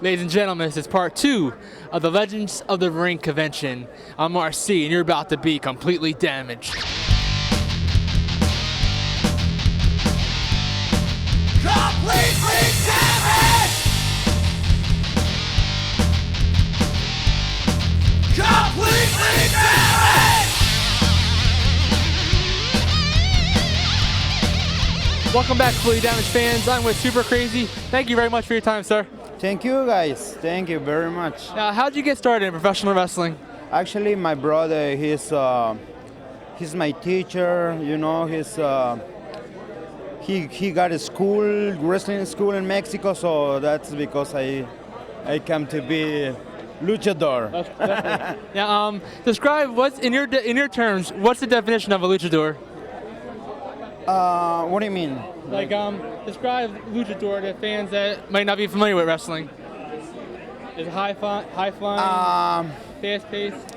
Ladies and gentlemen, this is part 2 of the Legends of the Ring convention. I'm RC, and you're about to be completely damaged. Completely damaged! Completely damaged! Welcome back, completely damaged fans. I'm with Super Crazy. Thank you very much for your time, sir. Thank you guys, thank you very much. Now, how'd you get started in professional wrestling? Actually, my brother, he's my teacher, you know, he got a school, wrestling school in Mexico, so that's because I come to be luchador. Now, describe what's in your terms. What's the definition of a luchador? What do you mean? Like, describe luchador to fans that might not be familiar with wrestling. Is it high flying, fast paced?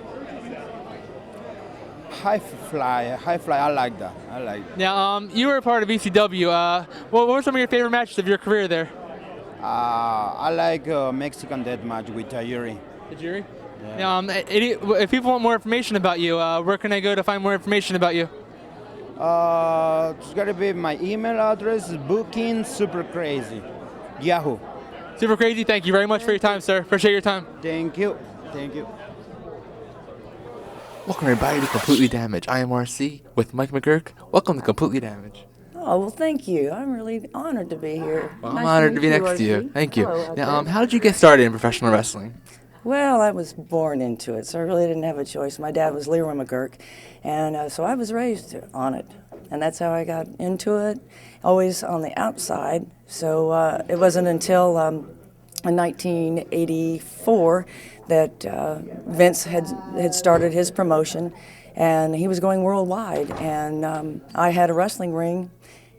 High fly. I like that. Now, you were a part of ECW. What were some of your favorite matches of your career there? I like Mexican death match with Tajiri. Tajiri? Yeah. Now, if people want more information about you, where can I go to find more information about you? It's gotta be my email address, booking super crazy, Yahoo. Super Crazy, thank you very much for your time, sir. Appreciate your time. Thank you. Welcome everybody to Completely Damaged. I am RC with Mike McGherk. Welcome to Completely Damaged. Oh, well, thank you. I'm really honored to be here. Well, I'm honored to be next to you. Thank you. Hello, Now, how did you get started in professional wrestling? Well, I was born into it, so I really didn't have a choice. My dad was Leroy McGurk, and so I was raised on it, and that's how I got into it, always on the outside. So it wasn't until in 1984 that Vince had started his promotion, and he was going worldwide, and I had a wrestling ring.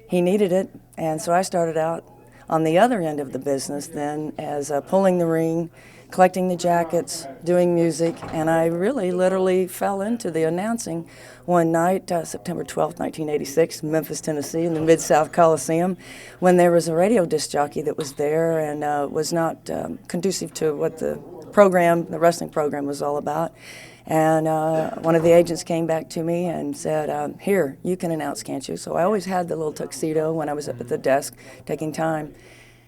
He needed it, and so I started out on the other end of the business then as pulling the ring, collecting the jackets, doing music, and I really literally fell into the announcing one night, September 12th, 1986, Memphis, Tennessee, in the Mid-South Coliseum, when there was a radio disc jockey that was there and was not conducive to what the wrestling program was all about. And one of the agents came back to me and said, here, you can announce, can't you? So I always had the little tuxedo when I was up at the desk taking time.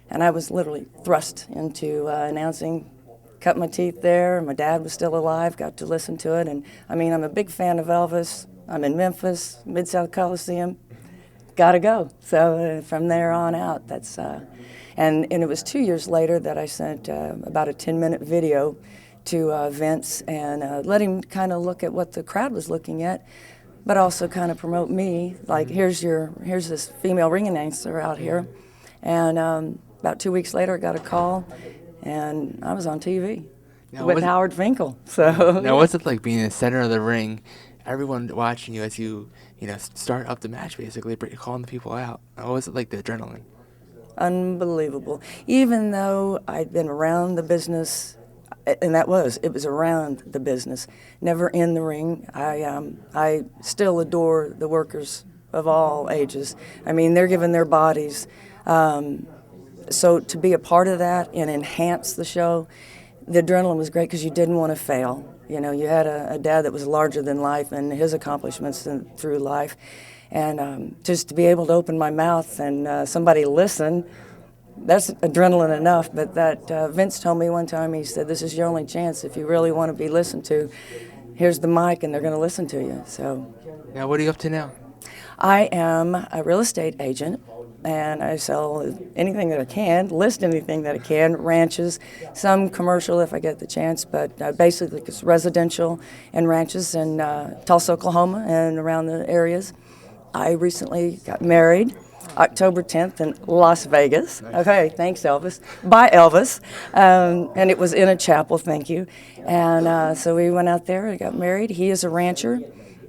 And I was literally thrust into announcing, cut my teeth there. My dad was still alive, got to listen to it. And I mean, I'm a big fan of Elvis. I'm in Memphis, Mid-South Coliseum. Gotta go. So from there on out, that's, and it was 2 years later that I sent about a 10-minute video to Vince and let him kind of look at what the crowd was looking at, but also kind of promote me. Like, here's this female ring announcer out here. And about 2 weeks later, I got a call, and I was on TV with Howard Finkel. So now, what's it like being in the center of the ring, everyone watching you as you start up the match, basically calling the people out? What was it like, the adrenaline? Unbelievable. Even though I'd been around the business, and it was around the business, never in the ring. I still adore the workers of all ages. I mean, they're giving their bodies. So to be a part of that and enhance the show, the adrenaline was great because you didn't want to fail. You know, you had a dad that was larger than life and his accomplishments through life. And just to be able to open my mouth and somebody listen, that's adrenaline enough. But that Vince told me one time, he said, this is your only chance. If you really want to be listened to, here's the mic and they're going to listen to you. So now, what are you up to now? I am a real estate agent, and I sell anything that I can, list anything that I can, ranches, some commercial if I get the chance, but basically it's residential and ranches in Tulsa, Oklahoma, and around the areas. I recently got married October 10th in Las Vegas. Nice. Okay, thanks, Elvis. By Elvis. And it was in a chapel, thank you. And so we went out there and got married. He is a rancher,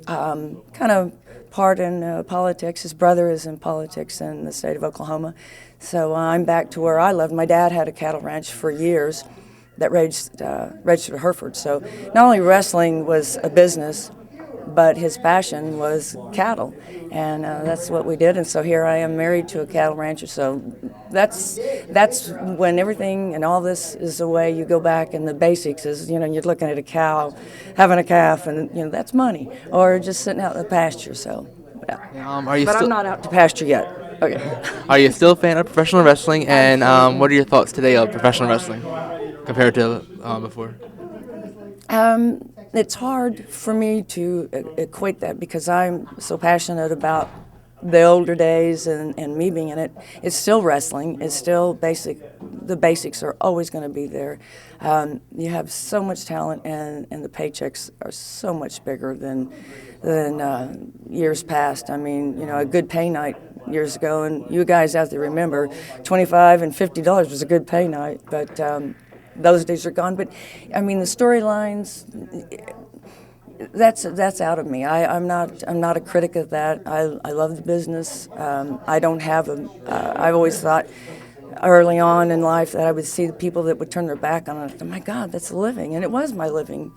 kind of part in politics. His brother is in politics in the state of Oklahoma. So I'm back to where I lived. My dad had a cattle ranch for years that registered Hereford. So not only wrestling was a business, but his passion was cattle, and that's what we did. And so here I am married to a cattle rancher, so that's when everything and all this is away. You go back and the basics is, you're looking at a cow, having a calf, and that's money, or just sitting out in the pasture. So, yeah. But I'm not out to pasture yet. Okay. Are you still a fan of professional wrestling? And what are your thoughts today of professional wrestling compared to before? It's hard for me to equate that because I'm so passionate about the older days and me being in it. It's still wrestling. It's still basic. The basics are always going to be there. You have so much talent, and the paychecks are so much bigger than years past. I mean, a good pay night years ago, and you guys out there remember, $25 and $50 was a good pay night, but those days are gone. But I mean, the storylines. That's out of me. I'm not a critic of that. I love the business. I don't have I've always thought early on in life that I would see the people that would turn their back on it. Oh my God, that's a living, and it was my living.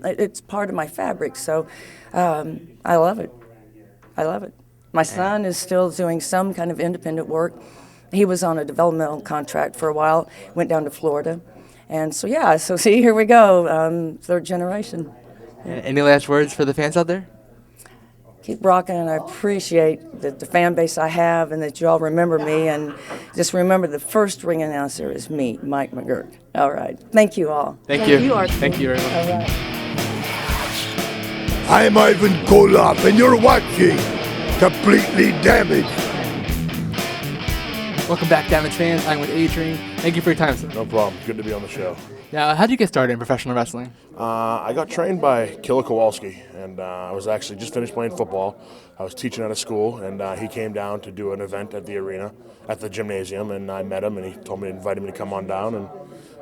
It's part of my fabric. So I love it. I love it. My son is still doing some kind of independent work. He was on a developmental contract for a while. Went down to Florida, and so see, here we go, third generation. Any last words for the fans out there? Keep rocking, and I appreciate the fan base I have and that you all remember me. And just remember, the first ring announcer is me, Mike McGurk. All right. Thank you all. Thank you. Thank you very much. All right. I'm Ivan Koloff, and you're watching Completely Damaged. Welcome back, Damage fans. I'm with A-Train. Thank you for your time, sir. No problem. Good to be on the show. Now, how did you get started in professional wrestling? I got trained by Killer Kowalski, and I was actually just finished playing football. I was teaching at a school, and he came down to do an event at the arena, at the gymnasium, and I met him, and he told me, invited me to come on down, and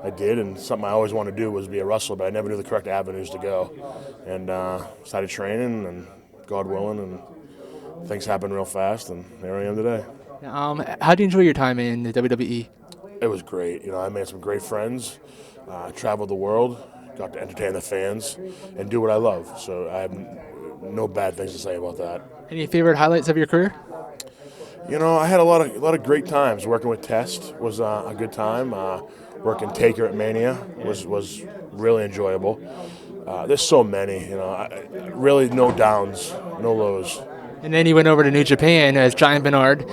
I did. And something I always wanted to do was be a wrestler, but I never knew the correct avenues to go. And started training, and God willing, and things happened real fast, and there I am today. How do you enjoy your time in the WWE? It was great. I made some great friends, traveled the world, got to entertain the fans, and do what I love. So I have no bad things to say about that. Any favorite highlights of your career? I had a lot of great times. Working with Test was a good time. Working Taker at Mania was really enjoyable. There's so many. Really no downs, no lows. And then you went over to New Japan as Giant Bernard.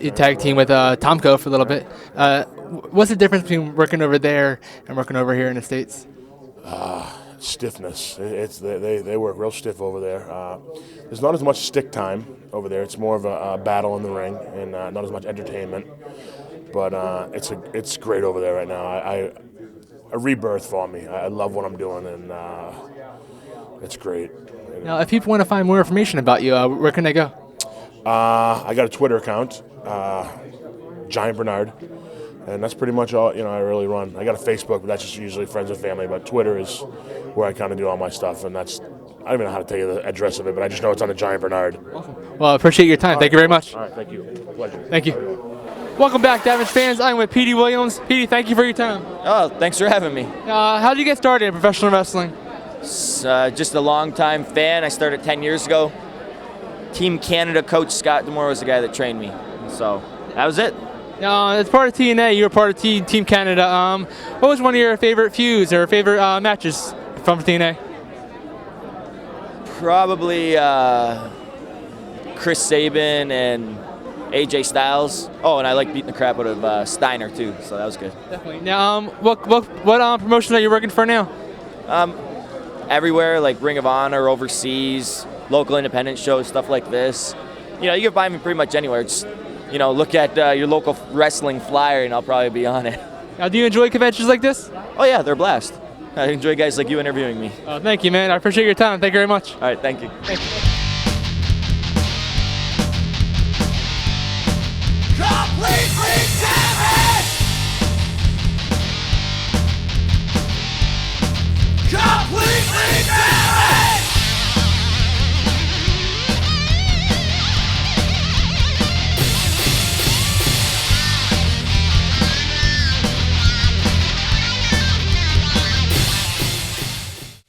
You tag team with Tomko for a little bit. What's the difference between working over there and working over here in the States? Stiffness. They work real stiff over there. There's not as much stick time over there. It's more of a battle in the ring and not as much entertainment. But it's great over there right now. A rebirth for me. I love what I'm doing, and it's great. Now, if people want to find more information about you, where can they go? I got a Twitter account, Giant Bernard, and that's pretty much all I really run. I got a Facebook, but that's just usually friends and family. But Twitter is where I kind of do all my stuff, and I don't even know how to tell you the address of it, but I just know it's on the Giant Bernard. Awesome. Well, I appreciate your time. Thank you very much. All right, thank you. Pleasure. Thank you. Welcome back, Damage fans. I'm with Petey Williams. Petey, thank you for your time. Oh, thanks for having me. How did you get started in professional wrestling? Just a long-time fan. I started 10 years ago. Team Canada coach Scott Demore was the guy that trained me. So that was it. As part of TNA, you were part of Team Canada. What was one of your favorite feuds or favorite matches from TNA? Probably Chris Sabin and AJ Styles. Oh, and I like beating the crap out of Steiner too, so that was good. Definitely. Now, what promotion are you working for now? Everywhere, like Ring of Honor, overseas, local independent shows, stuff like this. You can find me pretty much anywhere. Just, look at your local wrestling flyer, and I'll probably be on it. Now, do you enjoy conventions like this? Oh yeah, they're a blast. I enjoy guys like you interviewing me. Thank you, man. I appreciate your time. Thank you very much. All right, thank you. Thank you.